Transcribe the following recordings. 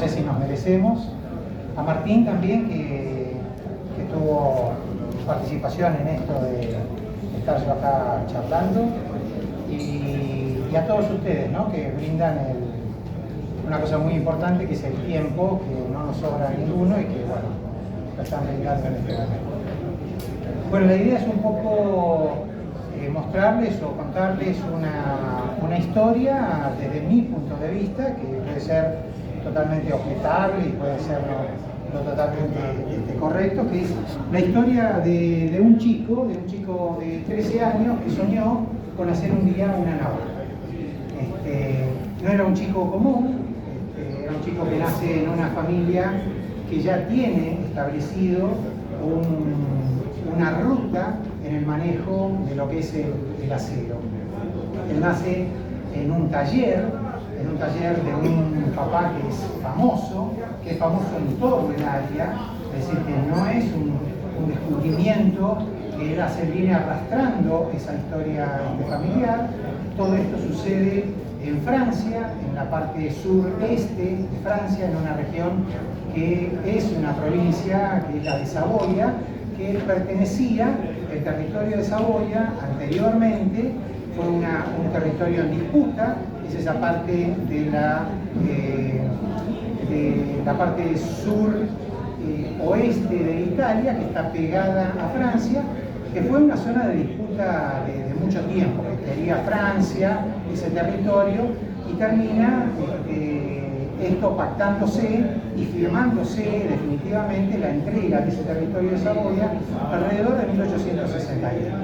sé si nos merecemos. A Martín también, que tuvo participación en esto de estar yo acá charlando. Y a todos ustedes, ¿no?, que brindan una cosa muy importante, que es el tiempo, que no nos sobra a ninguno y que, bueno, lo están brindando en este momento. Bueno, la idea es un poco mostrarles o contarles una historia desde mi punto de vista, que puede ser totalmente objetable y puede ser no totalmente correcto, que es la historia de un chico de 13 años que soñó con hacer un día una navaja. No era un chico común, era un chico que nace en una familia que ya tiene establecido una ruta en el manejo de lo que es el acero. Él nace en un taller de un papá que es famoso en todo el área, es decir, que no es un descubrimiento, que él viene arrastrando esa historia familiar. Todo esto sucede en Francia, en la parte sureste de Francia, en una región que es una provincia, que es la de Saboya, que pertenecía, el territorio de Saboya anteriormente fue un territorio en disputa, es esa parte de la parte sur oeste de Italia, que está pegada a Francia, que fue una zona de disputa de mucho tiempo, que quería Francia ese territorio, y termina esto pactándose y firmándose definitivamente la entrega de ese territorio de Saboya alrededor de 1861.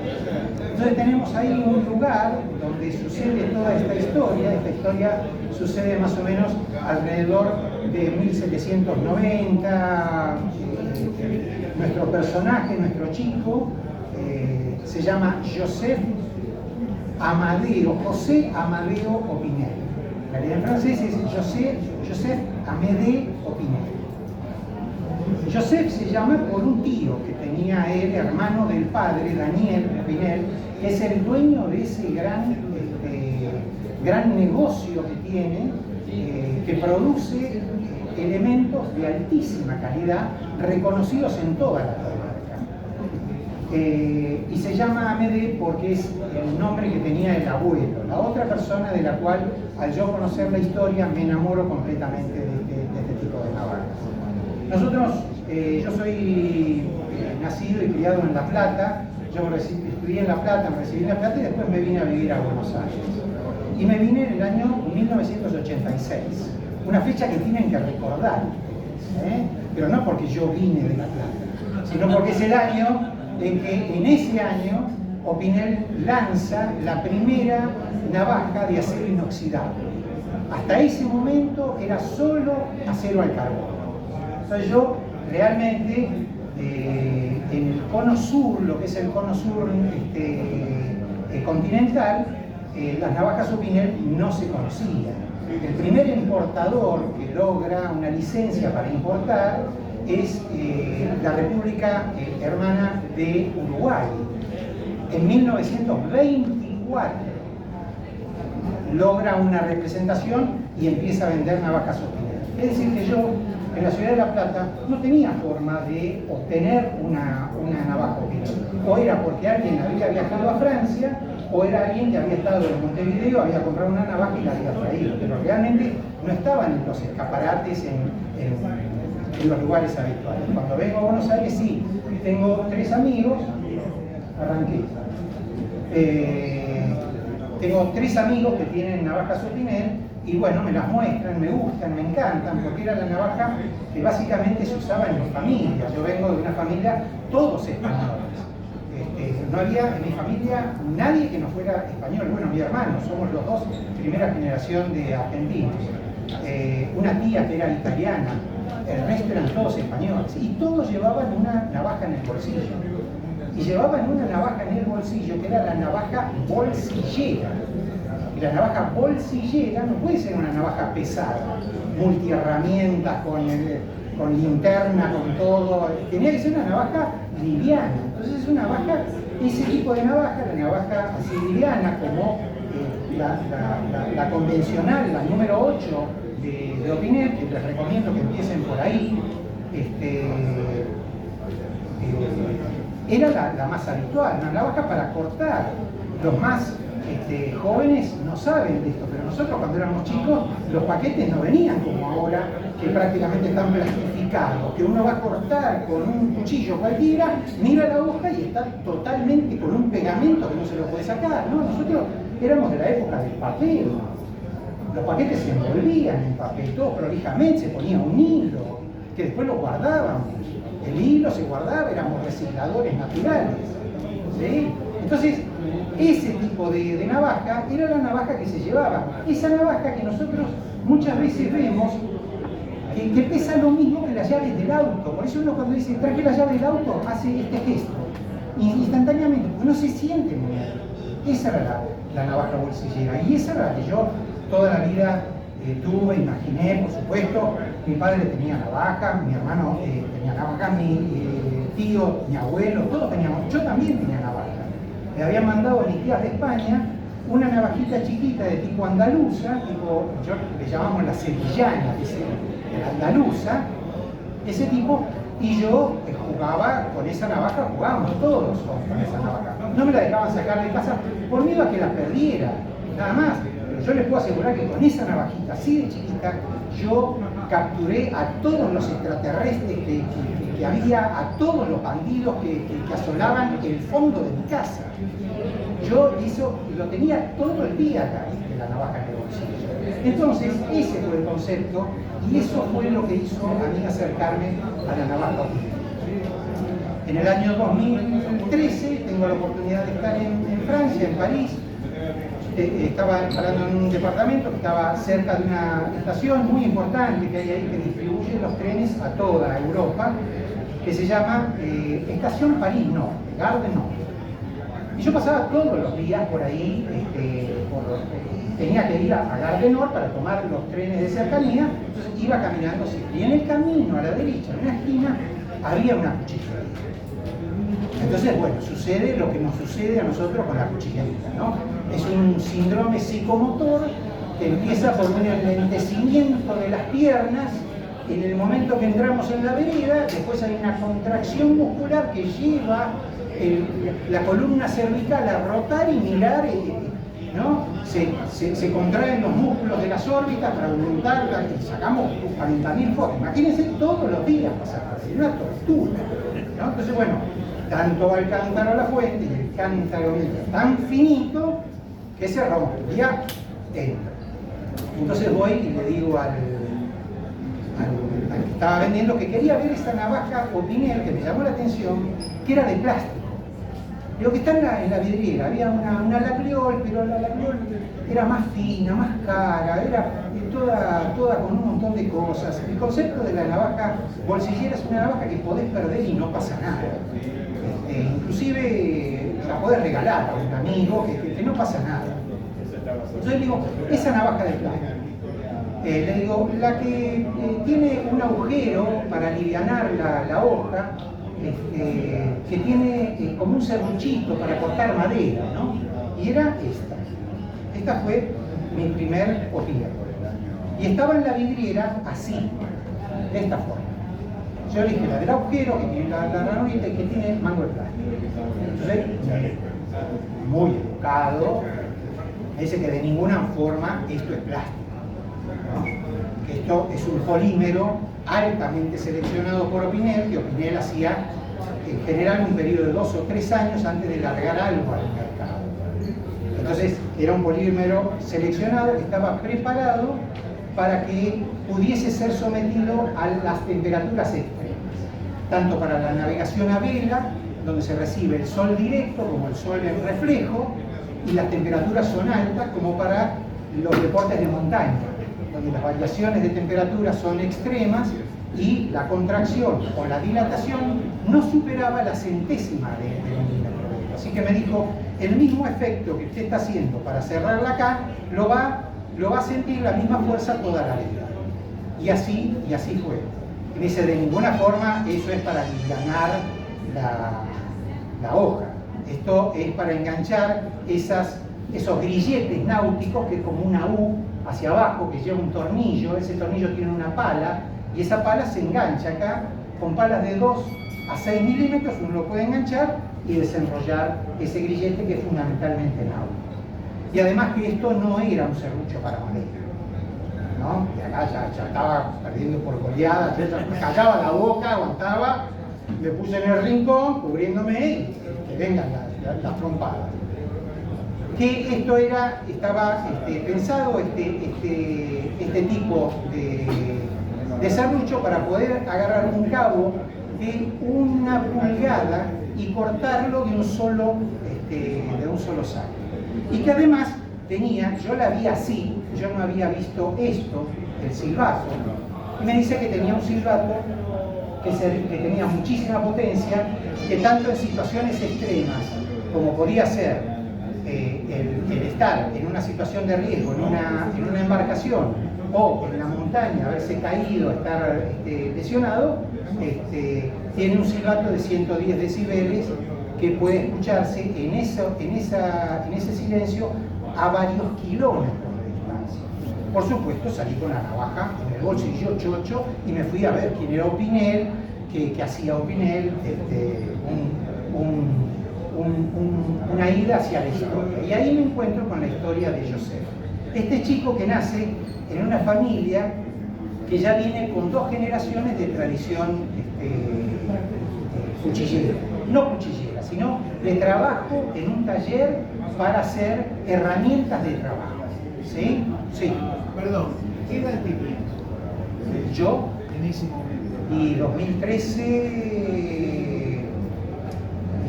Entonces tenemos ahí un lugar donde sucede toda esta historia sucede más o menos alrededor de 1790. Nuestro personaje, nuestro chico, se llama José Amadeo Opinel. La realidad en francés es Joseph Amédée Opinel. Joseph se llama por un tío que tenía él, hermano del padre, Daniel Opinel, que es el dueño de ese gran negocio que tiene, que produce elementos de altísima calidad, reconocidos en toda la comarca. Y se llama Amédée porque es el nombre que tenía el abuelo, la otra persona de la cual, al yo conocer la historia, me enamoro completamente de este tipo de navajas. Nosotros, yo soy nacido y criado en La Plata. Yo estudié en La Plata, me recibí en La Plata y después me vine a vivir a Buenos Aires. Y me vine en el año 1986, una fecha que tienen que recordar, pero no porque yo vine de La Plata, sino porque es el año en que, en ese año, Opinel lanza la primera navaja de acero inoxidable. Hasta ese momento era solo acero al carbón. Entonces yo realmente, en el cono sur, lo que es el cono sur continental, las navajas Opinel no se conocían. El primer importador que logra una licencia para importar es la República Hermana de Uruguay. En 1924 logra una representación y empieza a vender navajas Opinel. Es decir, que yo en la ciudad de La Plata no tenía forma de obtener una navaja Opinel. O era porque alguien había viajado a Francia, o era alguien que había estado en Montevideo, había comprado una navaja y la había traído, pero realmente no estaban en los escaparates, en los lugares habituales. Cuando vengo a Buenos Aires, sí, tengo 3 amigos, arranqué. Tengo 3 amigos que tienen navajas Opinel y bueno, me las muestran, me gustan, me encantan, porque era la navaja que básicamente se usaba en mi familia. Yo vengo de una familia, todos españoles. No había en mi familia nadie que no fuera español. Bueno, mi hermano, somos los 2 primera generación de argentinos. Una tía que era italiana, el resto eran todos españoles. Y todos llevaban una navaja en el bolsillo. Y llevaban una navaja en el bolsillo que era la navaja bolsillera. Y la navaja bolsillera no puede ser una navaja pesada, multiherramientas, con linterna, con todo. Tenía que ser una navaja liviana. Entonces es una navaja, ese tipo de navaja, la navaja así liviana, como la convencional, la número 8 de Opinel, que les recomiendo que empiecen por ahí, era la más habitual, una navaja para cortar. Los más jóvenes no saben de esto, pero nosotros cuando éramos chicos, los paquetes no venían como ahora, que prácticamente están plastificados, que uno va a cortar con un cuchillo cualquiera, mira la hoja y está totalmente con un pegamento que no se lo puede sacar, ¿no? Nosotros éramos de la época del papel, los paquetes se envolvían en papel, todo prolijamente, se ponía un hilo, que después lo guardábamos, el hilo se guardaba, éramos recicladores naturales, ¿sí? Entonces, ese tipo de navaja era la navaja que se llevaba. Esa navaja que nosotros muchas veces vemos que pesa lo mismo que las llaves del auto. Por eso uno cuando dice, traje la llave del auto, hace este gesto. Instantáneamente, porque no se siente muy. Esa era la navaja bolsillera. Y esa era la que yo toda la vida tuve, imaginé, por supuesto. Mi padre tenía navaja, mi hermano tenía navaja, mi tío, mi abuelo, todos teníamos. Yo también tenía navaja. Me habían mandado a mis tías de España una navajita chiquita de tipo andaluza, tipo, yo le llamamos la sevillana, la andaluza, ese tipo, y yo jugaba con esa navaja, jugábamos todos con esa navaja. No me la dejaban sacar de casa por miedo a que la perdiera, nada más. Pero yo les puedo asegurar que con esa navajita así de chiquita, yo capturé a todos los extraterrestres que había, a todos los bandidos que asolaban el fondo de mi casa. Yo eso lo tenía todo el día acá, la navaja en el bolsillo. Entonces, ese fue el concepto y eso fue lo que hizo a mí acercarme a la navaja Opinel. En el año 2013 tengo la oportunidad de estar en Francia, en París. Estaba parando en un departamento que estaba cerca de una estación muy importante que hay ahí que distribuye los trenes a toda Europa, que se llama Estación París Norte, Gare du Nord. Y yo pasaba todos los días por ahí, tenía que ir a Gare du Nord para tomar los trenes de cercanía, entonces iba caminando siempre. Y en el camino, a la derecha, en una esquina, había una cuchillería. Entonces, bueno, sucede lo que nos sucede a nosotros con la cuchillería, ¿no? Es un síndrome psicomotor que empieza por un enlentecimiento de las piernas. En el momento que entramos en la vereda, después hay una contracción muscular que lleva la columna cervical a rotar y mirar, ¿no? Se contraen los músculos de las órbitas para aumentar, y sacamos 40.000 fotos. Imagínense todos los días pasar, es una tortura, ¿no? Entonces, bueno, tanto va el cántaro a la fuente y el cántaro es tan finito que se rompe, ya entra. Entonces voy y le digo al que estaba vendiendo que quería ver esa navaja Opinel, que me llamó la atención, que era de plástico. Digo, que está en la vidriera, había una Lacriol, pero la Lacriol era más fina, más cara, era toda con un montón de cosas. El concepto de la navaja bolsillera es una navaja que podés perder y no pasa nada. Inclusive la podés regalar a un amigo que no pasa nada. Entonces le digo, esa navaja de plástico. Le digo, la que tiene un agujero para alivianar la hoja, que tiene como un serruchito para cortar madera, ¿no? Y era esta. Esta fue mi primer Opinel. Y estaba en la vidriera así, de esta forma. Yo le dije, la del agujero, que tiene la ranurita y que tiene mango de plástico. Entonces, muy educado, me dice que de ninguna forma esto es plástico, ¿no? Que esto es un polímero altamente seleccionado por Opinel, que Opinel hacía en general un periodo de 2 o 3 años antes de largar algo al mercado. Entonces era un polímero seleccionado que estaba preparado para que pudiese ser sometido a las temperaturas extremas, tanto para la navegación a vela, donde se recibe el sol directo como el sol en reflejo, y las temperaturas son altas, como para los deportes de montaña, donde las variaciones de temperatura son extremas y la contracción o la dilatación no superaba la centésima de milímetro. Así que me dijo, el mismo efecto que usted está haciendo para cerrarla acá, lo va a sentir la misma fuerza toda la vida. Y así fue. Y me dice, de ninguna forma eso es para alivianar la hoja. Esto es para enganchar esos grilletes náuticos, que es como una U hacia abajo, que lleva un tornillo. Ese tornillo tiene una pala y esa pala se engancha acá con palas de 2 a 6 milímetros. Uno lo puede enganchar y desenrollar ese grillete, que es fundamentalmente náutico. Y además que esto no era un serrucho para madera, ¿no? Y acá ya estaba perdiendo por goleada, me callaba la boca, aguantaba, me puse en el rincón cubriéndome y que vengan las trompadas. Que esto estaba pensado, este tipo de serrucho, para poder agarrar un cabo de 1 pulgada y cortarlo de un solo saco. Y que además tenía, yo la vi así, yo no había visto esto, el silbato, y me dice que tenía un silbato que tenía muchísima potencia, que tanto en situaciones extremas, como podía ser el estar en una situación de riesgo, en una embarcación, o en la montaña, haberse caído, estar lesionado, tiene un silbato de 110 decibeles que puede escucharse en ese silencio a varios kilómetros de distancia. Por supuesto, salí con la navaja en el bolsillo chocho y me fui a ver quién era Opinel, qué hacía Opinel, una ida hacia la historia. Y ahí me encuentro con la historia de Joseph. Este chico que nace en una familia que ya viene con 2 generaciones de tradición cuchillera. No cuchillera, sino de trabajo en un taller para hacer herramientas de trabajo. ¿Sí? Sí. Perdón, ¿qué edad tenías? Yo, en ese momento. Y 2013,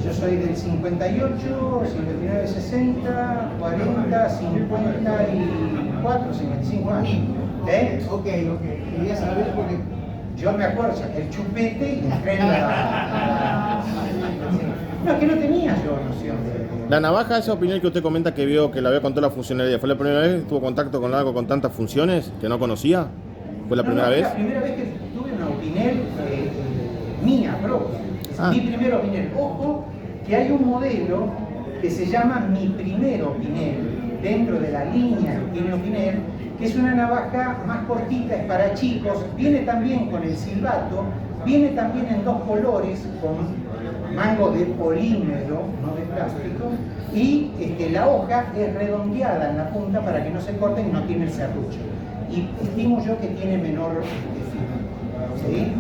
yo soy del 58, 59, 60, 40, 54, 55 años. Ok. Quería saber porque yo me acuerdo, saqué el chupete y entré en No, es que no tenía yo noción de... La navaja, esa opinión que usted comenta que vio, que la vio con toda la funcionalidad, ¿fue la primera vez que tuvo contacto con algo con tantas funciones que no conocía? ¿Fue la primera vez? La primera vez que tuve una Opinel mía propia. Ah. Mi primer Opinel. Ojo, que hay un modelo que se llama Mi Primer Opinel, dentro de la línea que tiene Opinel, que es una navaja más cortita, es para chicos, viene también con el silbato, viene también en 2 colores, con mango de polímero, no de plástico, y la hoja es redondeada en la punta para que no se corte y no tiene el serrucho. Y estimo yo que tiene menor filo. ¿Sí?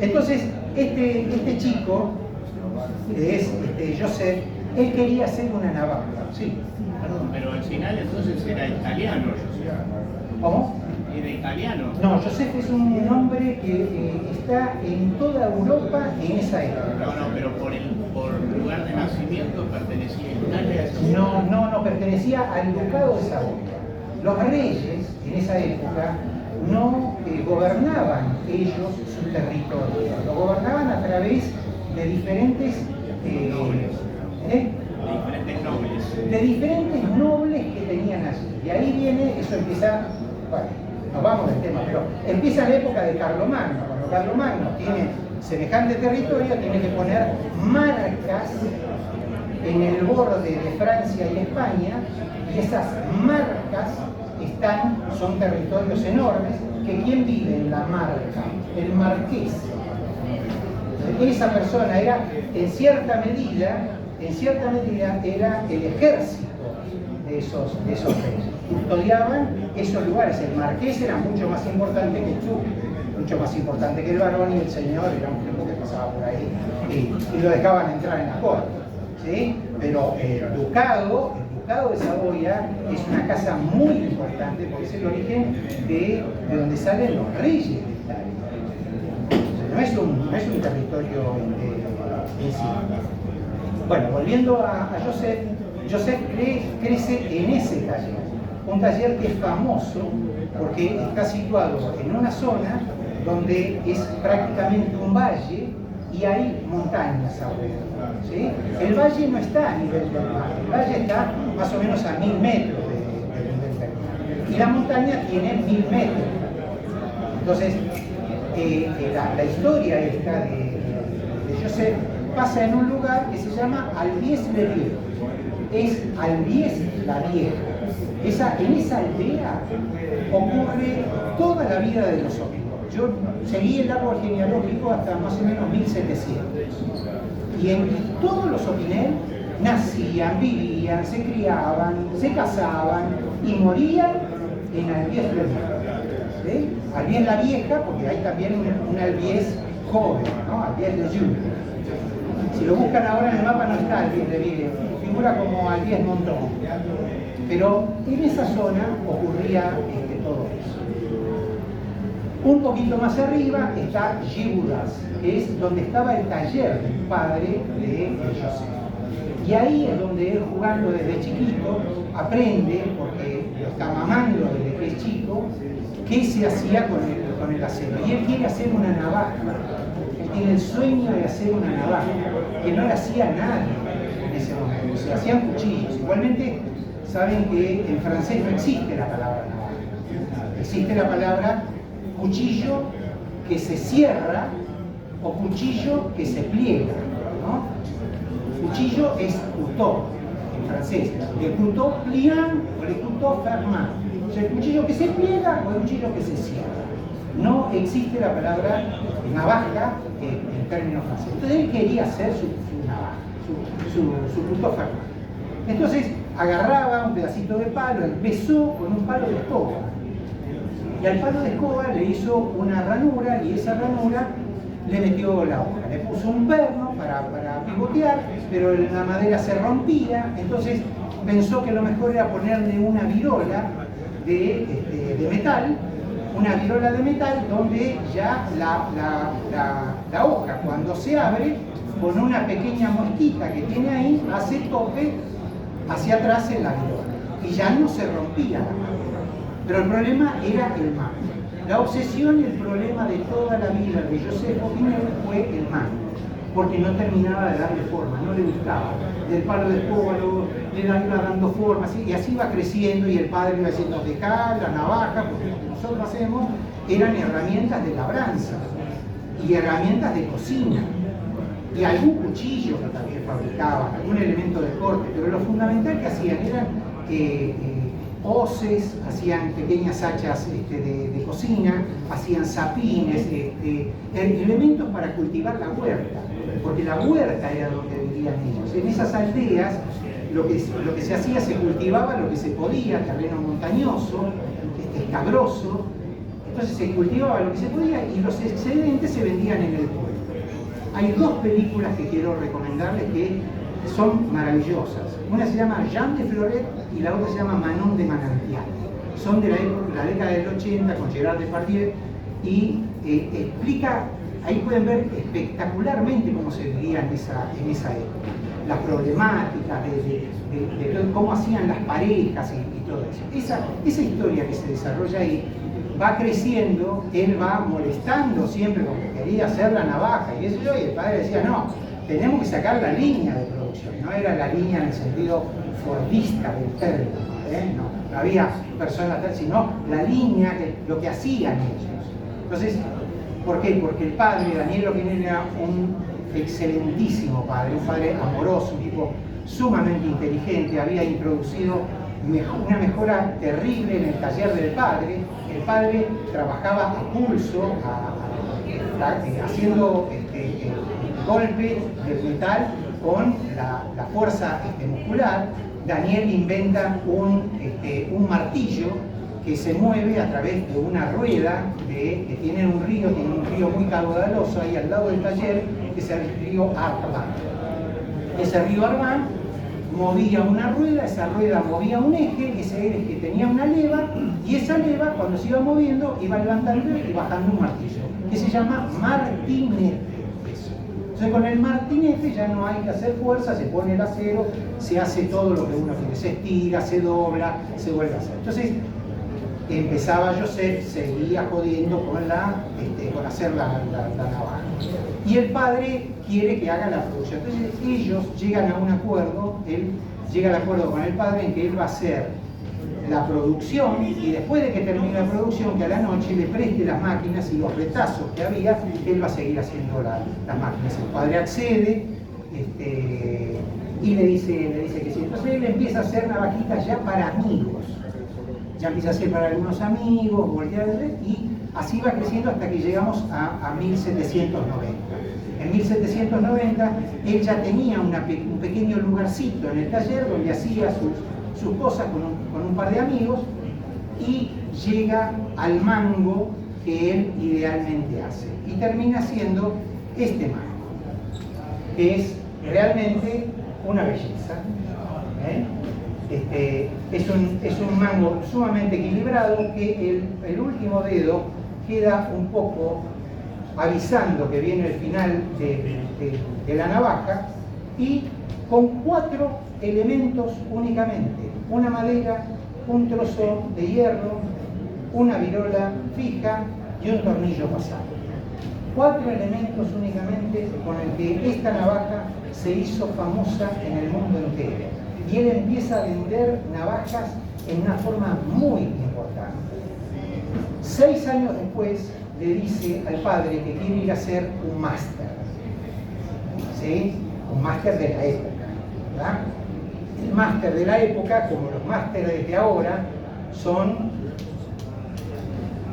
Entonces, este chico, que es Joseph, él quería hacer una navaja. Sí. Perdón, pero al final entonces era italiano. ¿Cómo? ¿Era italiano? No, Joseph es un nombre que está en toda Europa en esa época. No, pero por lugar de nacimiento pertenecía a Italia. No, pertenecía al ducado de Saboya. Los reyes en esa época no gobernaban ellos su territorio, lo gobernaban a través de diferentes nobles que tenían allí. Y ahí viene, eso empieza, bueno, nos vamos del tema, pero empieza la época de Carlomagno. Cuando Carlomagno tiene semejante territorio, tiene que poner marcas en el borde de Francia y España, y esas marcas son territorios enormes, que ¿quién vive en la marca? El marqués. Esa persona era, en cierta medida, era el ejército de esos reyes. Custodiaban esos lugares. El marqués era mucho más importante que tú, mucho más importante que el varón, y el señor era un tipo que pasaba por ahí y lo dejaban entrar en la corte. ¿Sí? Pero el ducado de Saboya es una casa muy importante porque es el origen de donde salen los reyes de Italia. No es un territorio en sí. Bueno, volviendo a Joseph crece en ese taller. Un taller que es famoso porque está situado en una zona donde es prácticamente un valle y hay montañas alrededor. ¿Sí? El valle no está a nivel del mar, el valle está más o menos a 1000 metros del nivel del mar. Y la montaña tiene 1000 metros. Entonces, la historia esta de Joseph pasa en un lugar que se llama Albies le Viejo. Es Albies la Vieja. En esa aldea ocurre toda la vida de los Opinel. Yo seguí el árbol genealógico hasta más o menos 1700. Y en todos los Opinel nacían, vivían, se criaban, se casaban y morían en Albiez Fleming. ¿Sí? Albiez la vieja, porque hay también un Albiez joven, ¿no? Albiez de Junior. Si lo buscan ahora en el mapa no está Albiez de Villers, figura como Albiez Montón. Pero en esa zona ocurría todo eso. Un poquito más arriba está Gibudas, que es donde estaba el taller del padre de José. Y ahí es donde él, jugando desde chiquito, aprende, porque lo está mamando desde que es chico, qué se hacía con el acero. Y él quiere hacer una navaja. Él tiene el sueño de hacer una navaja, que no la hacía nadie en ese momento. Se hacían cuchillos. Igualmente, saben que en francés no existe la palabra navaja. Existe la palabra cuchillo que se cierra o cuchillo que se pliega, ¿no? Cuchillo es couteau en francés, le couteau pliant o le couteau fermant. O sea, el cuchillo que se pliega o el cuchillo que se cierra. No existe la palabra navaja en términos franceses. Entonces él quería hacer su navaja, su couteau fermant. Entonces agarraba un pedacito de palo, empezó con un palo de escoba. Y al palo de escoba le hizo una ranura y esa ranura le metió la hoja. Le puso un perno para pivotear, pero la madera se rompía, entonces pensó que lo mejor era ponerle una virola de metal, donde ya la hoja, cuando se abre, con una pequeña mosquita que tiene ahí, hace tope hacia atrás en la virola. Y ya no se rompía la madera. Pero el problema era el mango. La obsesión y el problema de toda la vida de Joseph Opinel fue el mango, porque no terminaba de darle forma, no le gustaba. Del palo de escoba le iba dando forma, y así iba creciendo, y el padre iba diciendo, dejá la navaja, porque lo que nosotros hacemos eran herramientas de labranza y herramientas de cocina, y algún cuchillo que también fabricaban, algún elemento de corte, pero lo fundamental que hacían eran hoces, hacían pequeñas hachas de cocina, hacían sapines, elementos para cultivar la huerta, porque la huerta era donde vivían ellos. En esas aldeas lo que se hacía, se cultivaba lo que se podía, terreno montañoso, escabroso, entonces se cultivaba lo que se podía y los excedentes se vendían en el pueblo. Hay dos películas que quiero recomendarles que son maravillosas. Una se llama Jean de Floret y la otra se llama Manon de Manantial. Son de la década del 80 con Gerard Depardieu y explica, ahí pueden ver espectacularmente cómo se vivía en esa época. Las problemáticas de cómo hacían las parejas y todo eso. Esa historia que se desarrolla ahí va creciendo, él va molestando siempre porque quería hacer la navaja y eso, y el padre decía, no, tenemos que sacar la línea de producción, no era la línea en el sentido fordista del término, no había personas tal, sino la línea, lo que hacían ellos. Entonces, ¿por qué? Porque el padre, Daniel Opinel, era un excelentísimo padre, un padre amoroso, un tipo sumamente inteligente, había introducido una mejora terrible en el taller del padre. El padre trabajaba a pulso, haciendo golpe de metal con la fuerza muscular. Daniel inventa un martillo que se mueve a través de una rueda que tiene un río muy caudaloso ahí al lado del taller, que es el río Arban. Ese río Arban movía una rueda, esa rueda movía un eje, ese eje tenía una leva, y esa leva, cuando se iba moviendo, iba levantando y bajando un martillo, que se llama martinete. Entonces con el martinete ya no hay que hacer fuerza, se pone el acero, se hace todo lo que uno quiere, se estira, se dobla, se vuelve a hacer. Entonces empezaba Joseph, seguía jodiendo con hacer la navaja. Y el padre quiere que haga la producción. Entonces ellos llegan a un acuerdo, él llega al acuerdo con el padre en que él va a hacer la producción y después de que termine la producción, que a la noche le preste las máquinas y los retazos que había, él va a seguir haciendo las máquinas. El padre accede y le dice que sí. Entonces él empieza a hacer navajitas ya para amigos. ya empieza a ser para algunos amigos, y así va creciendo hasta que llegamos a 1790. En 1790 él ya tenía un pequeño lugarcito en el taller donde hacía sus cosas con un par de amigos, y llega al mango que él idealmente hace. Y termina siendo este mango, que es realmente una belleza. Es un mango sumamente equilibrado, que el último dedo queda un poco avisando que viene el final de la navaja, y con 4 elementos únicamente: una madera, un trozo de hierro, una virola fija y un tornillo pasado. 4 elementos únicamente con el que esta navaja se hizo famosa en el mundo entero. Y él empieza a vender navajas en una forma muy importante. 6 años después le dice al padre que quiere ir a hacer un máster. ¿Sí? Un máster de la época, ¿verdad? El máster de la época, como los másteres de ahora,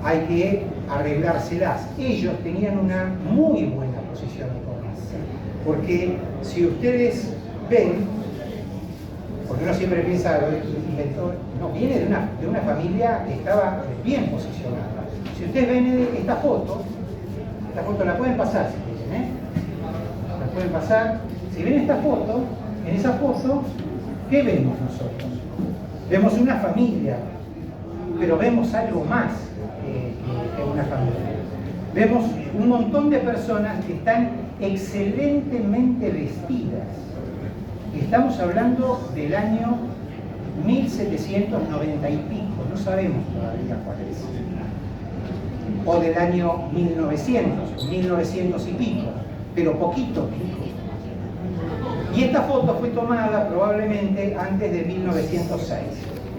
hay que arreglárselas. Ellos tenían una muy buena posición económica, porque si ustedes ven, porque uno siempre piensa, el inventor, no, viene de una familia que estaba bien posicionada. Si ustedes ven esta foto la pueden pasar si quieren, la pueden pasar. Si ven esta foto, en esa foto, ¿qué vemos nosotros? Vemos una familia, pero vemos algo más que una familia. Vemos un montón de personas que están excelentemente vestidas. Y estamos hablando del año 1790 y pico, no sabemos todavía cuál es. O del año 1900 y pico, pero poquito pico. Y esta foto fue tomada probablemente antes de 1906.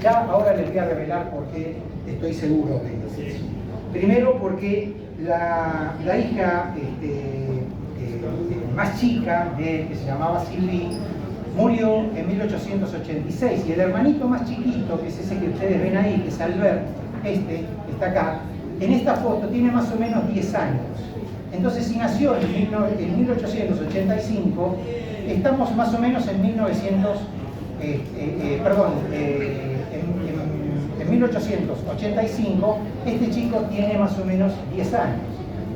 Ya ahora les voy a revelar por qué estoy seguro de eso. Primero porque la hija más chica de él, que se llamaba Sylvie, murió en 1886, y el hermanito más chiquito, que es ese que ustedes ven ahí, que es Albert, que está acá, en esta foto tiene más o menos 10 años. Entonces, si nació en 1885, estamos más o menos en 1885, este chico tiene más o menos 10 años.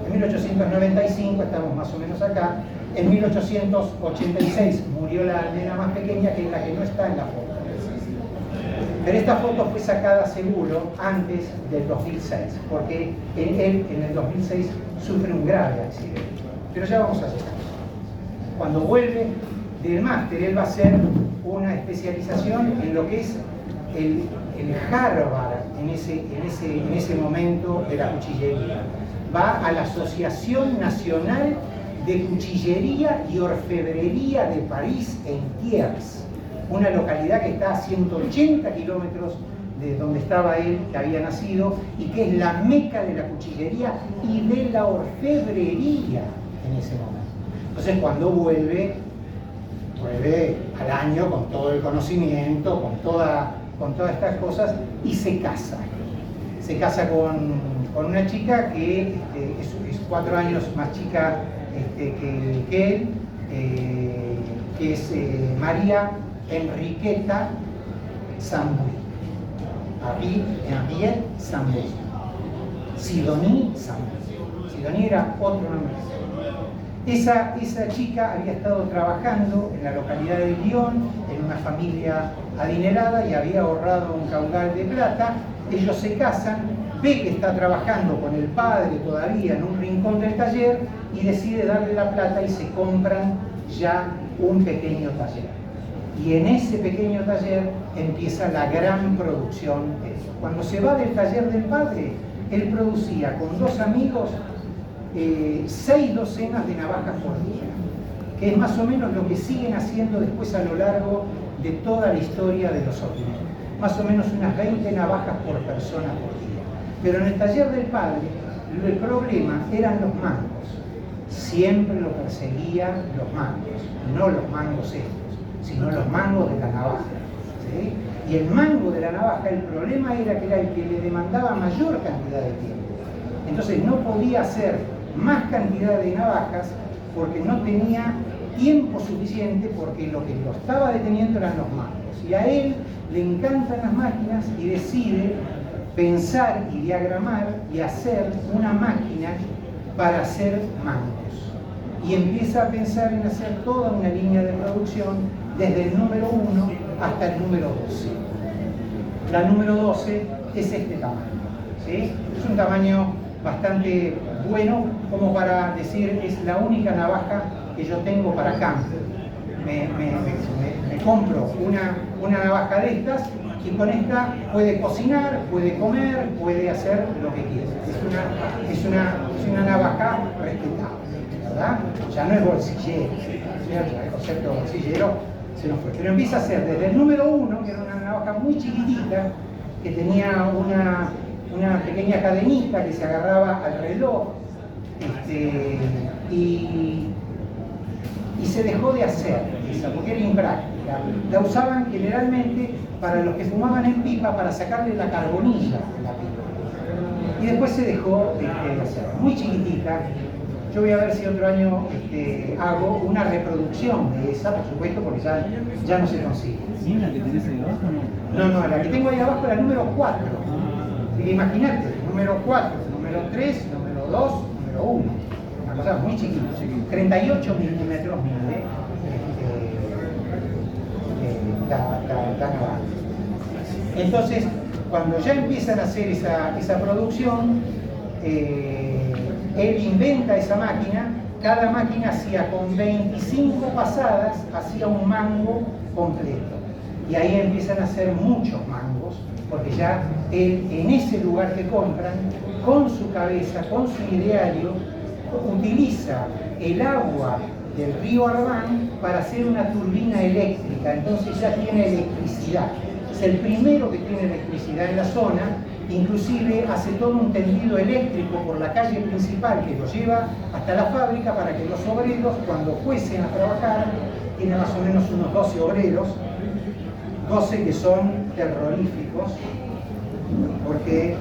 En 1895 estamos más o menos acá. En 1886 murió la nena más pequeña, que es la que no está en la foto. Pero esta foto fue sacada seguro antes del 2006, porque él en el 2006 sufre un grave accidente. Pero ya vamos a llegar. Cuando vuelve del máster, él va a hacer una especialización en lo que es el Harvard en ese momento de la cuchillería. Va a la Asociación Nacional de Cuchillería y Orfebrería de París, en Thiers, una localidad que está a 180 kilómetros de donde estaba él, que había nacido, y que es la meca de la cuchillería y de la orfebrería en ese momento. Entonces, cuando vuelve al año con todo el conocimiento, con todas estas cosas, y se casa. Se casa con una chica que es 4 años más chica que él, que es María Enriqueta Sambuy. Henriette Sambuy. Sidonie Sambuy. Sidonie era otro nombre. Esa chica había estado trabajando en la localidad de Lyon, en una familia adinerada, y había ahorrado un caudal de plata. Ellos se casan, ve que está trabajando con el padre todavía en un rincón del taller, y decide darle la plata, y se compran ya un pequeño taller. Y en ese pequeño taller empieza la gran producción. Cuando se va del taller del padre, él producía con 2 amigos 6 docenas de navajas por día, que es más o menos lo que siguen haciendo después a lo largo de toda la historia de los horneros. Más o menos unas 20 navajas por persona por día. Pero en el taller del padre, el problema eran los mangos. Siempre lo perseguían los mangos, no los mangos estos, sino los mangos de la navaja. ¿Sí? Y el mango de la navaja, el problema era que era el que le demandaba mayor cantidad de tiempo. Entonces no podía hacer más cantidad de navajas porque no tenía tiempo suficiente, porque lo que lo estaba deteniendo eran los mangos. Y a él le encantan las máquinas y decide pensar y diagramar y hacer una máquina para hacer mangos. Y empieza a pensar en hacer toda una línea de producción desde el número 1 hasta el número 12. La número 12 es este tamaño, ¿sí? Es un tamaño bastante bueno, como para decir, es la única navaja que yo tengo para campo. Me compro una navaja de estas y con esta puede cocinar, puede comer, puede hacer lo que quiera. Es una navaja respetable, ¿verdad? Ya no es bolsillero, ¿cierto? El concepto de bolsillero se nos fue. Pero empieza a ser desde el número 1, que era una navaja muy chiquitita, que tenía una pequeña cadenita que se agarraba al reloj, y se dejó de hacer esa porque era impráctica. La usaban generalmente para los que fumaban en pipa para sacarle la carbonilla de la pipa. Y después se dejó de hacer. Muy chiquitita. Yo voy a ver si otro año hago una reproducción de esa, por supuesto, porque ya no se consigue. ¿Sí, la que tenés ahí abajo no? No, la que tengo ahí abajo es la número 4. Imagínate, número 4, número 3, número 2, número 1. Una cosa muy chiquita. 38 milímetros mide la navaja. Entonces, cuando ya empiezan a hacer esa producción, él inventa esa máquina. Cada máquina hacía con 25 pasadas, hacía un mango completo. Y ahí empiezan a hacer muchos mangos, porque ya él, en ese lugar que compran, con su cabeza, con su ideario, utiliza el agua del río Arbán para hacer una turbina eléctrica. Entonces ya tiene electricidad. Es el primero que tiene electricidad en la zona. Inclusive hace todo un tendido eléctrico por la calle principal que lo lleva hasta la fábrica para que los obreros, cuando fuesen a trabajar, tiene más o menos unos 12 obreros, 12 que son terroríficos, porque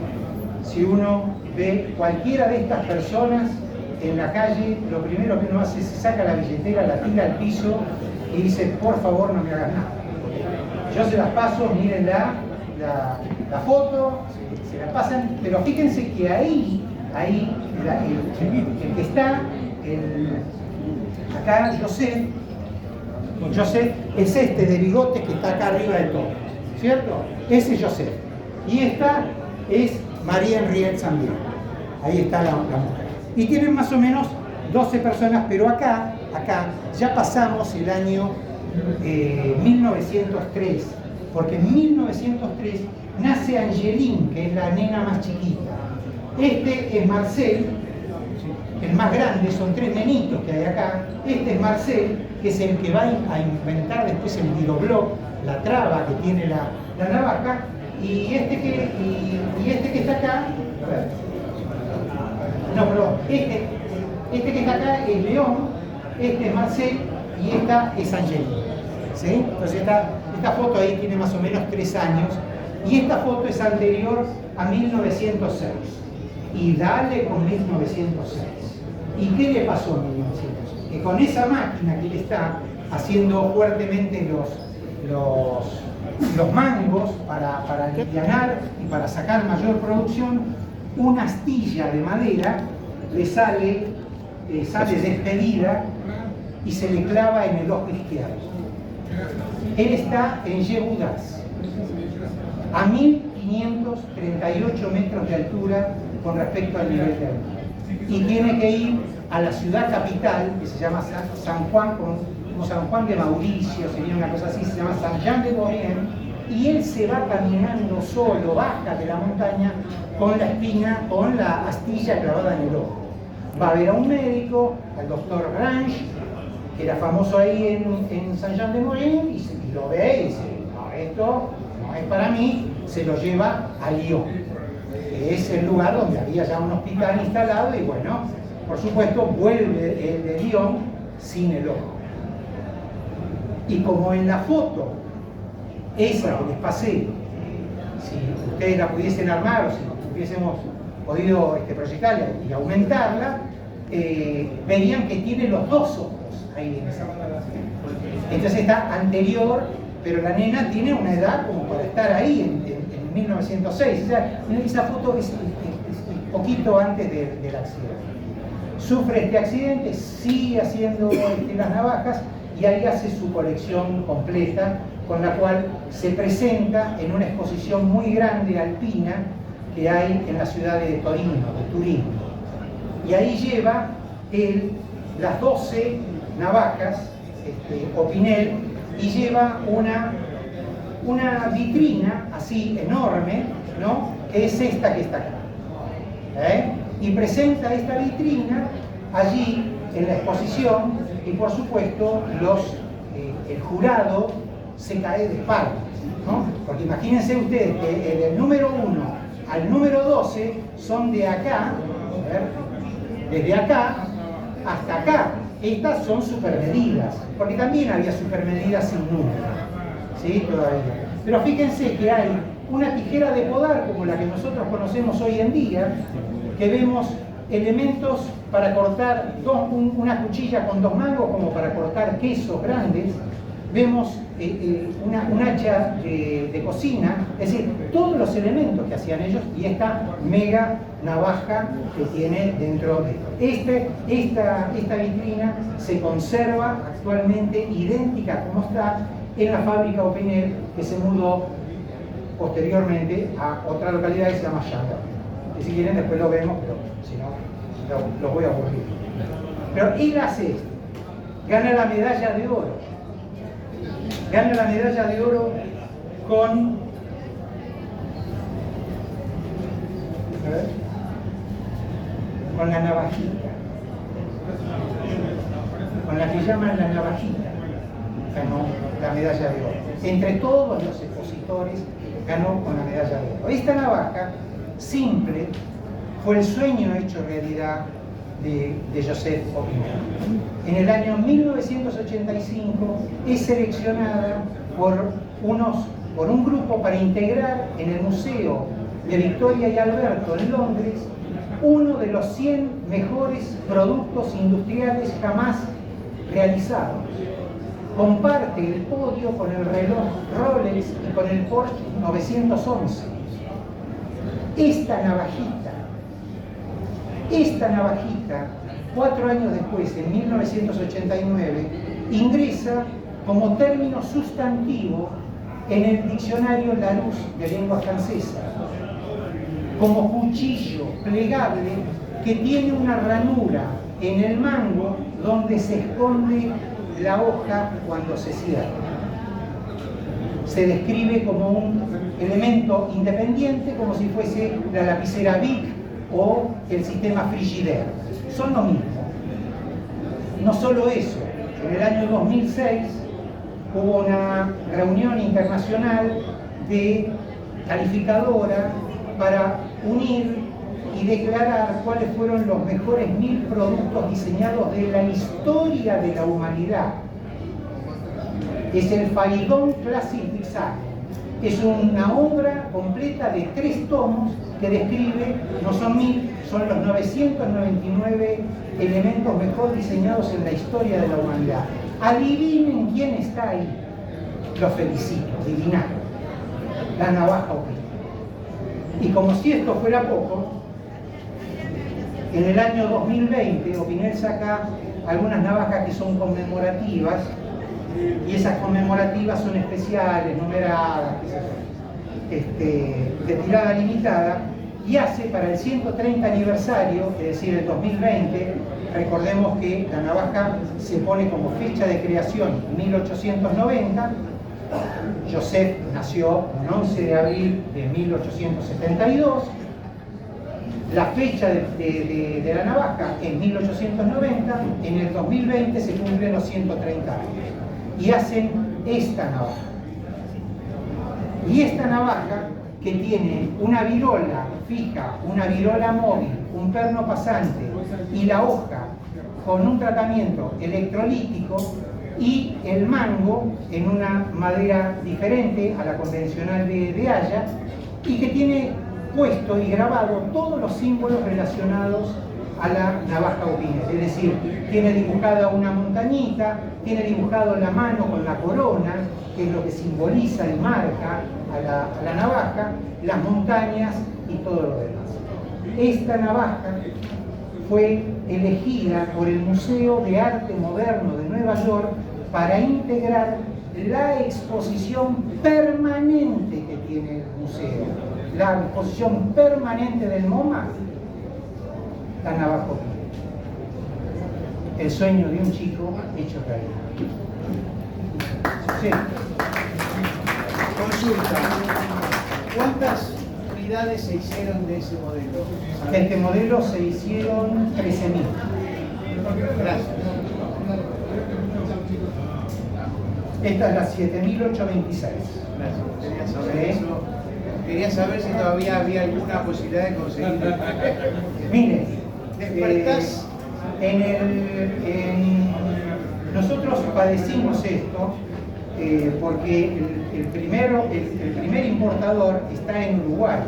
si uno ve cualquiera de estas personas en la calle, lo primero que uno hace es saca la billetera, la tira al piso y dice, por favor no me hagas nada. Yo se las paso, miren la foto, se la pasan, pero fíjense que ahí el que está, acá Joseph es este de bigotes que está acá arriba del todo, ¿cierto? Ese es Joseph. Y esta es María Henriette también. Ahí está la mujer. Y tienen más o menos 12 personas, pero acá ya pasamos el año 1903, porque en 1903 nace Angeline, que es la nena más chiquita. Este es Marcel, el más grande, son 3 nenitos que hay acá. Este es Marcel, que es el que va a inventar después el virobloc, la traba que tiene la navaja. Y este que está acá, a ver, no, perdón, este que está acá es León, este es Marcel y esta es Angeline, ¿sí? Entonces esta foto ahí tiene más o menos 3 años y esta foto es anterior a 1906 y dale con 1906. ¿Y qué le pasó en 1906? Que con esa máquina que él está haciendo fuertemente los mangos para alivianar y para sacar mayor producción, una astilla de madera le sale despedida y se le clava en el ojo izquierdo. Él está en Yehudás, a 1538 metros de altura con respecto al nivel del mar. Y tiene que ir a la ciudad capital, que se llama San Juan, como San Juan de Mauricio, sería una cosa así, se llama San Jean de Maurienne, y él se va caminando solo, baja de la montaña con la astilla clavada en el ojo. Va a ver a un médico, al doctor Grange, que era famoso ahí en San Jean de Maurienne, y lo ve y dice, no, esto no es para mí, se lo lleva a Lyon, que es el lugar donde había ya un hospital instalado, y bueno, por supuesto, vuelve el de Lyon sin el ojo. Y como en la foto esa que les pasé, si ustedes la pudiesen armar o si hubiésemos podido proyectarla y aumentarla, verían que tiene los dos ojos ahí en esa foto. Entonces está anterior, pero la nena tiene una edad como para estar ahí en 1906. O sea, esa foto es poquito antes del accidente. Sufre este accidente, sigue haciendo las navajas y ahí hace su colección completa, con la cual se presenta en una exposición muy grande alpina que hay en la ciudad de Torino, de Turín. Y ahí lleva las 12 navajas Opinel y lleva una vitrina así enorme, ¿no? Que es esta que está acá. Y presenta esta vitrina allí en la exposición y por supuesto el jurado se cae de espaldas, ¿no? Porque imagínense ustedes que del número 1 al número 12 son de acá, desde acá hasta acá. Estas son supermedidas, porque también había supermedidas sin número, ¿sí? Todavía. Pero fíjense que hay una tijera de podar como la que nosotros conocemos hoy en día, que vemos elementos para cortar una cuchilla con 2 mangos como para cortar quesos grandes, vemos un hacha de cocina, es decir, todos los elementos que hacían ellos y esta mega navaja que tiene dentro de esto. Esta vitrina se conserva actualmente idéntica como está en la fábrica Opinel, que se mudó posteriormente a otra localidad que se llama Shanghái. Y si quieren después lo vemos, pero si no, los voy a aburrir. Pero él hace esto, gana la medalla de oro. Gana la medalla de oro con la navajita, con la que llaman la navajita, ganó la medalla de oro. Entre todos los expositores ganó con la medalla de oro. Esta navaja simple fue el sueño hecho realidad de Joseph Opinel. En el año 1985 es seleccionada por un grupo para integrar en el Museo de Victoria y Alberto en Londres uno de los 100 mejores productos industriales jamás realizados. Comparte el podio con el reloj Rolex y con el Porsche 911. Esta navajita, 4 años después, en 1989, ingresa como término sustantivo en el diccionario Larousse de lengua francesa, como cuchillo plegable que tiene una ranura en el mango donde se esconde la hoja cuando se cierra. Se describe como un elemento independiente, como si fuese la lapicera Bic o el sistema Frigidaire. Son lo mismo. No solo eso, en el año 2006 hubo una reunión internacional de calificadora para unir y declarar cuáles fueron los mejores 1000 productos diseñados de la historia de la humanidad. Es el Faygon Classic Design. Es una obra completa de 3 tomos que describe, no son 1000, son los 999 elementos mejor diseñados en la historia de la humanidad. Adivinen quién está ahí. Los felicito, adivinaron. La navaja Opinel. Y como si esto fuera poco, en el año 2020 Opinel saca algunas navajas que son conmemorativas, y esas conmemorativas son especiales, numeradas, de tirada limitada, y hace para el 130 aniversario, es decir, el 2020, recordemos que la navaja se pone como fecha de creación 1890, Joseph nació el 11 de abril de 1872, la fecha de la navaja es 1890, en el 2020 se cumplen los 130 años. Y hacen esta navaja. Y esta navaja, que tiene una virola fija, una virola móvil, un perno pasante y la hoja con un tratamiento electrolítico, y el mango en una madera diferente a la convencional de haya, y que tiene puesto y grabado todos los símbolos relacionados a la navaja Opinel. Es decir, tiene dibujada una montañita, tiene dibujado la mano con la corona, que es lo que simboliza y marca a la navaja, las montañas y todo lo demás. Esta navaja fue elegida por el Museo de Arte Moderno de Nueva York para integrar la exposición permanente que tiene el museo. La exposición permanente del MoMA, la navaja Opinel. El sueño de un chico hecho realidad. Sí. Consulta. ¿Cuántas unidades se hicieron de ese modelo? De este modelo se hicieron 13.000. Gracias. Esta es la 7.826. Gracias. Quería saber eso. Quería saber si todavía había alguna posibilidad de conseguir. Mire, Despertás. nosotros padecimos esto porque el primer importador está en Uruguay.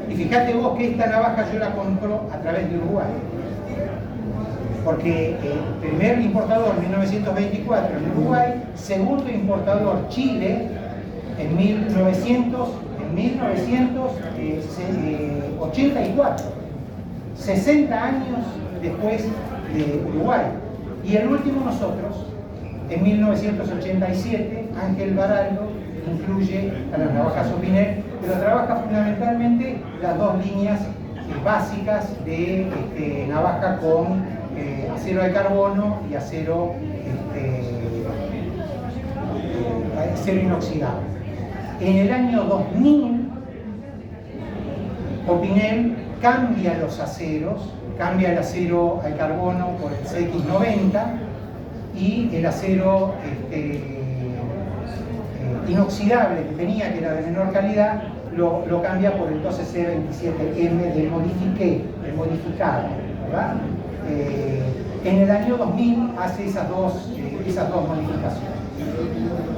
Y fíjate vos que esta navaja yo la compro a través de Uruguay. Porque el primer importador, 1924, en Uruguay, segundo importador, Chile, en 1984, 60 años después de Uruguay. Y el último nosotros, en 1987, Ángel Baraldo incluye a las navajas Opinel, pero trabaja fundamentalmente las dos líneas básicas de navaja con acero de carbono y acero inoxidable. En el año 2000, Opinel cambia los aceros, cambia el acero al carbono por el CX90 y el acero inoxidable que tenía, que era de menor calidad, lo cambia por el 12C27M del modificado, ¿verdad? En el año 2000 hace esas dos modificaciones.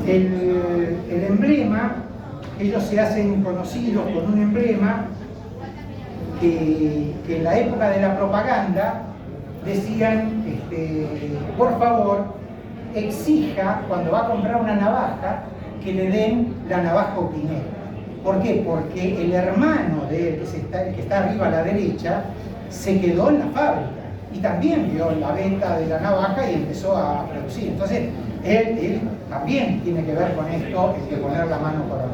El emblema, ellos se hacen conocidos con un emblema que en la época de la propaganda decían, por favor, exija cuando va a comprar una navaja que le den la navaja Opinel. ¿Por qué? Porque el hermano de él, que está arriba a la derecha, se quedó en la fábrica y también vio la venta de la navaja y empezó a producir. Entonces, él también tiene que ver con esto de poner la mano coronada.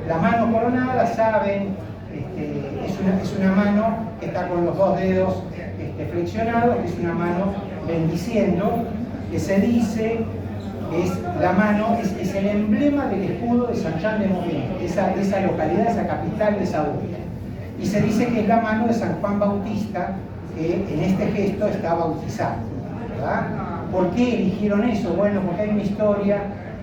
La mano coronada, saben, es una mano que está con los dos dedos flexionados, que es una mano bendiciendo, que se dice es la mano, es el emblema del escudo de Saint-Jean-de-Maurienne, esa localidad, esa capital de Saboya. Y se dice que es la mano de San Juan Bautista, que en este gesto está bautizado, ¿verdad? ¿Por qué eligieron eso? Bueno, porque hay una historia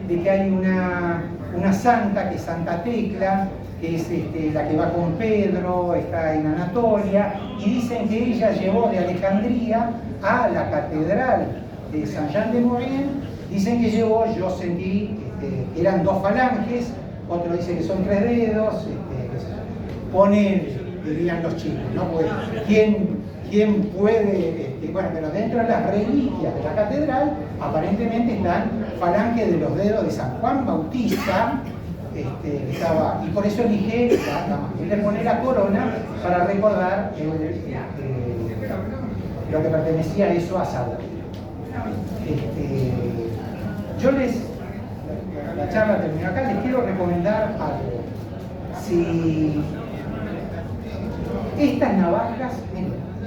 de que hay una santa, que es Santa Tecla, que es la que va con Pedro, está en Anatolia, y dicen que ella llevó de Alejandría a la catedral de Saint-Jean-de-Maurienne. Dicen que llevó, yo sentí, eran dos falanges, otro dice que son 3 dedos, ponen, dirían los chicos, ¿no? Pues, ¿quién puede? Bueno, pero dentro de las reliquias de la catedral, aparentemente están falanges de los dedos de San Juan Bautista, que estaba, y por eso elige le pone la corona para recordar lo que pertenecía a eso a Saboya. La charla terminó acá, les quiero recomendar algo. Si estas navajas,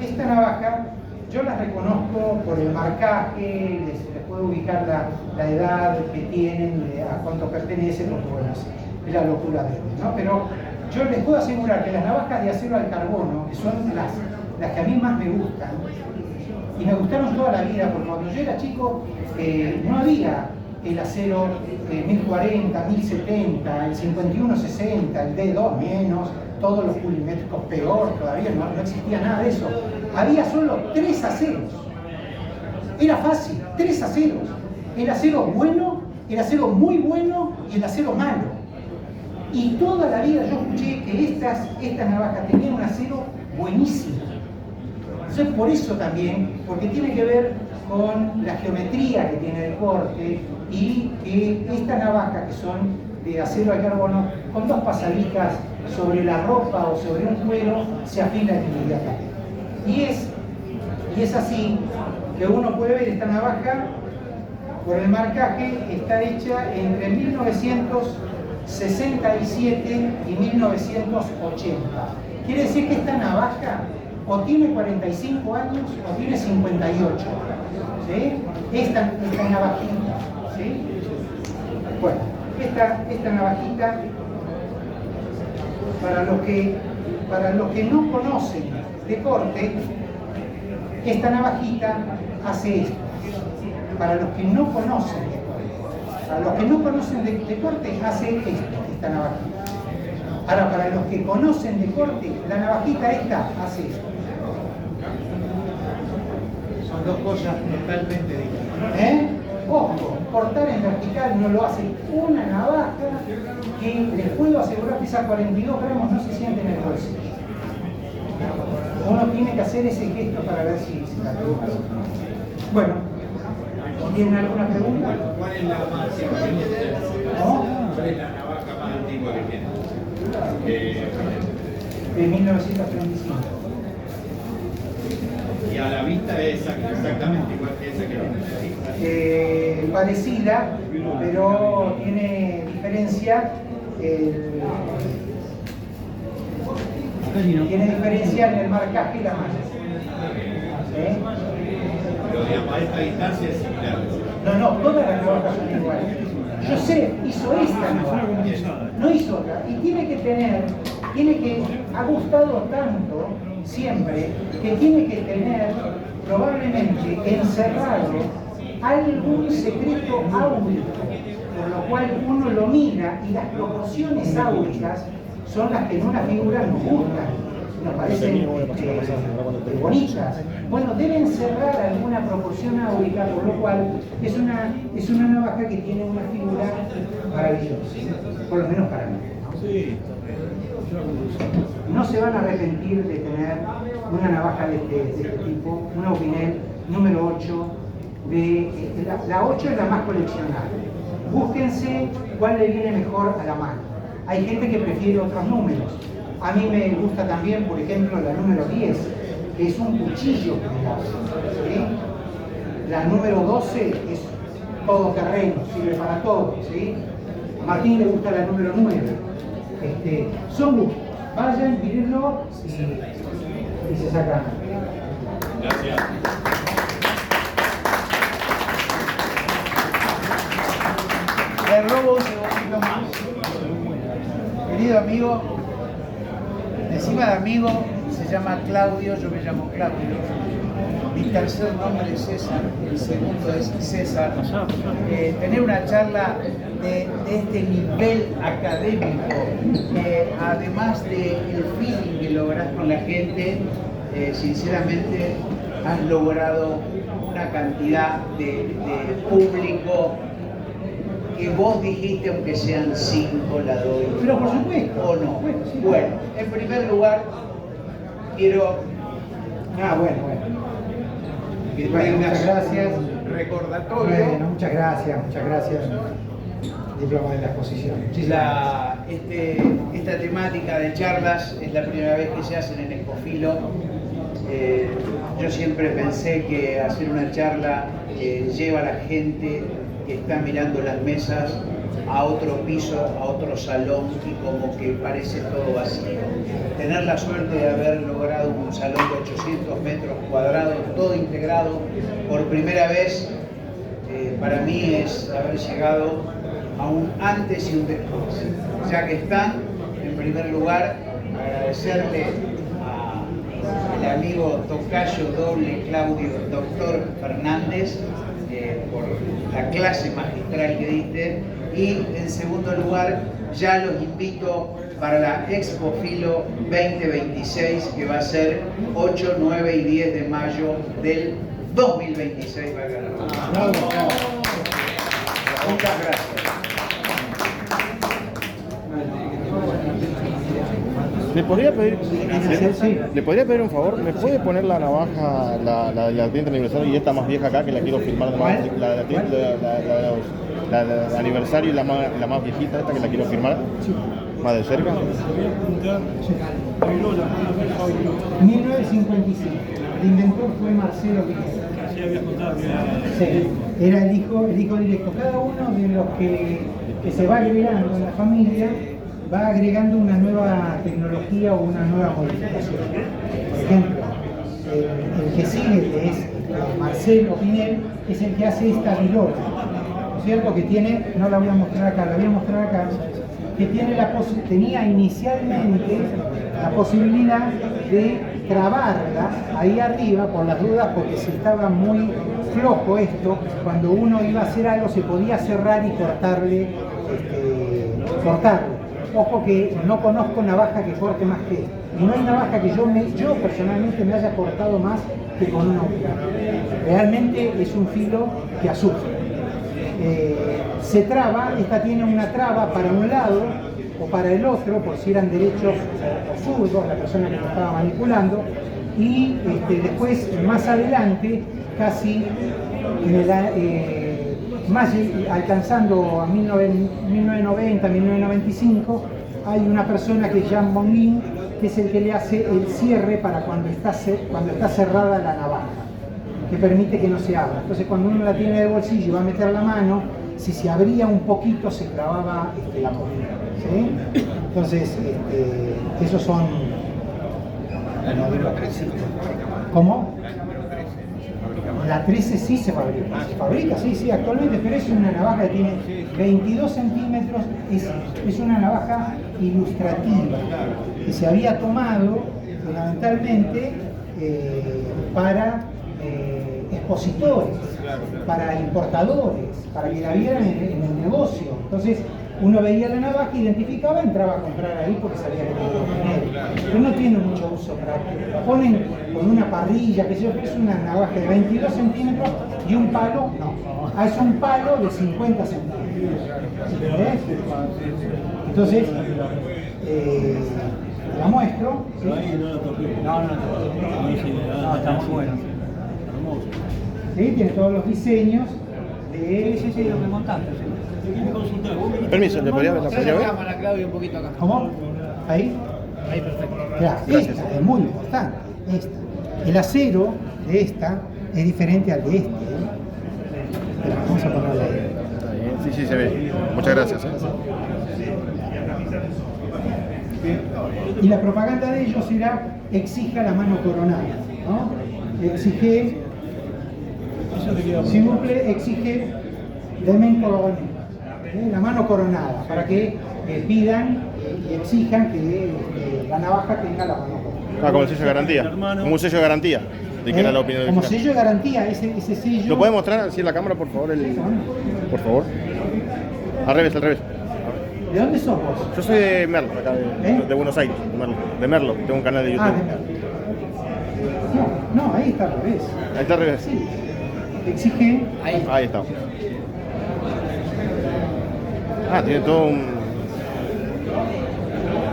esta navaja, yo las reconozco por el marcaje, les puedo ubicar la edad que tienen, a cuánto pertenece, porque bueno, es la locura de ellos, ¿no? Pero yo les puedo asegurar que las navajas de acero al carbono, que son las que a mí más me gustan, y me gustaron toda la vida, porque cuando yo era chico no había el acero 1040, 1070, el 5160, el D2 menos, todos los pulimétricos peor, todavía no existía nada de eso. Había solo 3 aceros. Era fácil, 3 aceros. el acero bueno, el acero muy bueno y el acero malo. Y toda la vida yo escuché que estas navajas tenían un acero buenísimo. Entonces por eso también, porque tiene que ver con la geometría que tiene el corte y que estas navajas que son de acero al carbono, con dos pasaditas sobre la ropa o sobre un cuero, se afilan inmediatamente. Y es así que uno puede ver esta navaja, por el marcaje, está hecha entre 1967 y 1980. Quiere decir que esta navaja o tiene 45 años o tiene 58. ¿Sí? Esta navajita. ¿Sí? Bueno, esta navajita, para los que no conocen de corte, esta navajita hace esto. Para los que no conocen de corte, hace esto, esta navajita. Ahora, para los que conocen de corte, la navajita esta hace esto. Son dos cosas totalmente diferentes. Ojo, cortar en vertical no lo hace una navaja que les puedo asegurar que esas 42 gramos no se sienten en el bolsillo. Uno tiene que hacer ese gesto para ver si la pregunta. Bueno, ¿tienen alguna pregunta? ¿Cuál es la más antigua que tiene? ¿No? ¿Cuál es la navaja más antigua que tiene? De 1935. Y a la vista es exactamente igual que esa que tiene. Parecida, pero tiene diferencia. Tiene diferencia en el marcaje y la malla. ¿Sí? Pero digamos, a esta distancia es similar. No, todas las navajas son iguales. Yo sé, hizo esta navaja, no hizo otra. Y ha gustado tanto siempre que tiene que tener probablemente encerrado algún secreto áurico, por lo cual uno lo mira y las proporciones áuricas son las que en una figura nos gustan, nos parecen bonitas. Bueno, deben cerrar alguna proporción áurica, por lo cual es una navaja que tiene una figura maravillosa, por lo menos para mí. No se van a arrepentir de tener una navaja de este tipo, una Opinel número 8. La 8 es la más coleccionable. Búsquense cuál le viene mejor a la mano. Hay gente que prefiere otros números. A mí me gusta también, por ejemplo, la número 10, que es un cuchillo. ¿Sí? La número 12 es todoterreno, sirve para todo. ¿Sí? A Martín le gusta la número 9. Son gustos. Vayan, mírenlo y se sacan. Gracias. Le robo un segundito más. Querido amigo, encima de amigo se llama Claudio, yo me llamo Claudio. Mi tercer nombre es César, el segundo es César. Tener una charla de este nivel académico, además del feeling que lográs con la gente, sinceramente has logrado una cantidad de público que vos dijiste, aunque sean 5, la doy. Pero por supuesto. ¿O no? Sí. Bueno, en primer lugar, quiero que Bueno, tengas muchas gracias. un recordatorio. Bueno, muchas gracias. Diploma de la exposición. Esta temática de charlas es la primera vez que se hacen en Ecofilo. Yo siempre pensé que hacer una charla lleva a la gente que está mirando las mesas a otro piso, a otro salón, y como que parece todo vacío. Tener la suerte de haber logrado un salón de 800 metros cuadrados, todo integrado, por primera vez, para mí es haber llegado a un antes y un después. Ya que están, en primer lugar, agradecerle al amigo tocayo doble Claudio, doctor Fernández, por la clase magistral que diste, y en segundo lugar ya los invito para la Expofilo 2026, que va a ser 8, 9 y 10 de mayo del 2026. Muchas gracias. ¿Le podría pedir, Sí. ¿Le podría pedir un favor? ¿Me puede poner la navaja, la del 30 aniversario y esta más vieja acá que la quiero firmar? La del aniversario y la más viejita, esta que la quiero firmar. Más de cerca. 1955. El inventor fue Marcelo Pineda. Sí, habías contado que era... Sí, era el hijo directo. Cada uno de los que se va agregando en la familia va agregando una nueva tecnología o una nueva modificación. Por ejemplo, el que sigue es Marcelo Pinel, es el que hace esta vilora, ¿no es cierto? Que tiene, no la voy a mostrar acá, la voy a mostrar acá, que tiene tenía inicialmente la posibilidad de trabarla ahí arriba por las dudas, porque si estaba muy flojo esto, cuando uno iba a hacer algo se podía cerrar y cortarle. Ojo que no conozco navaja que corte más que esta. Y no hay navaja que yo personalmente me haya cortado más que con una hoja. Realmente es un filo que asusta. Se traba, esta tiene una traba para un lado o para el otro, por si eran derechos o zurdos, la persona que lo estaba manipulando, y después, más adelante, casi en el, más alcanzando a 1990, 1995, hay una persona que es Jean Bonlin, que es el que le hace el cierre para cuando está cerrada la navaja, que permite que no se abra. Entonces cuando uno la tiene de bolsillo y va a meter la mano, si se abría un poquito se clavaba la comida, ¿sí? Entonces esos son los modelos que existen. ¿Cómo? La 13 sí se fabrica, sí, actualmente, pero es una navaja que tiene 22 centímetros, es una navaja ilustrativa, que se había tomado fundamentalmente para expositores, para importadores, para que la vieran en el negocio. Entonces, uno veía la navaja, identificaba, entraba a comprar ahí porque sabía que tenía dinero. Pero no tiene mucho uso práctico. La ponen con una parrilla, que es una navaja de 22 centímetros y un palo, no. Es un palo de 50 centímetros. ¿Ves? Entonces, la muestro. ¿Sí? No, está muy bueno. Hermoso. ¿Sí? Tiene todos los diseños de... Sí, lo que montaste. Permiso, ¿le podría ver? cámara, Claudio, un poquito acá. ¿Cómo? ¿Ahí? Ahí, perfecto. Claro, esta es muy importante. El acero de esta es diferente al de este. Pero vamos a ponerle ahí. Sí, se ve. Muchas gracias. Y la propaganda de ellos era exija la mano coronada, ¿no? Exige, si cumple, exige demen coroné, la mano coronada, para que pidan y exijan que la navaja tenga la mano coronada. Como el sello de garantía. Como un sello de garantía. De que era la opinión como fiscal. sello de garantía, ese sello. ¿Lo puede mostrar así en la cámara, por favor? Por favor. Al revés. ¿De dónde sos vos? Yo soy de Merlo, acá de Buenos Aires, de Merlo. Tengo un canal de YouTube. De Merlo. No, ahí está al revés. Ahí está al revés. Sí. Exige. Ahí está. Tiene todo un...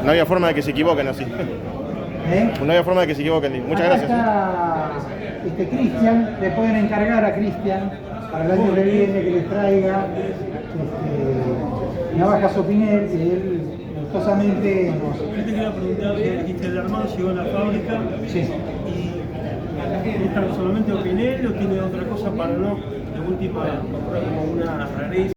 No había forma de que se equivoquen así. No había forma de que se equivoquen. Muchas gracias. Acá está Cristian, le pueden encargar a Cristian para el año que viene que les traiga navajas Opinel, que él gustosamente nos... Yo te quería preguntar, dijiste el hermano llegó a la fábrica. Sí. ¿Y esta solamente Opinel o tiene otra cosa para no? De algún tipo de, como una raíz?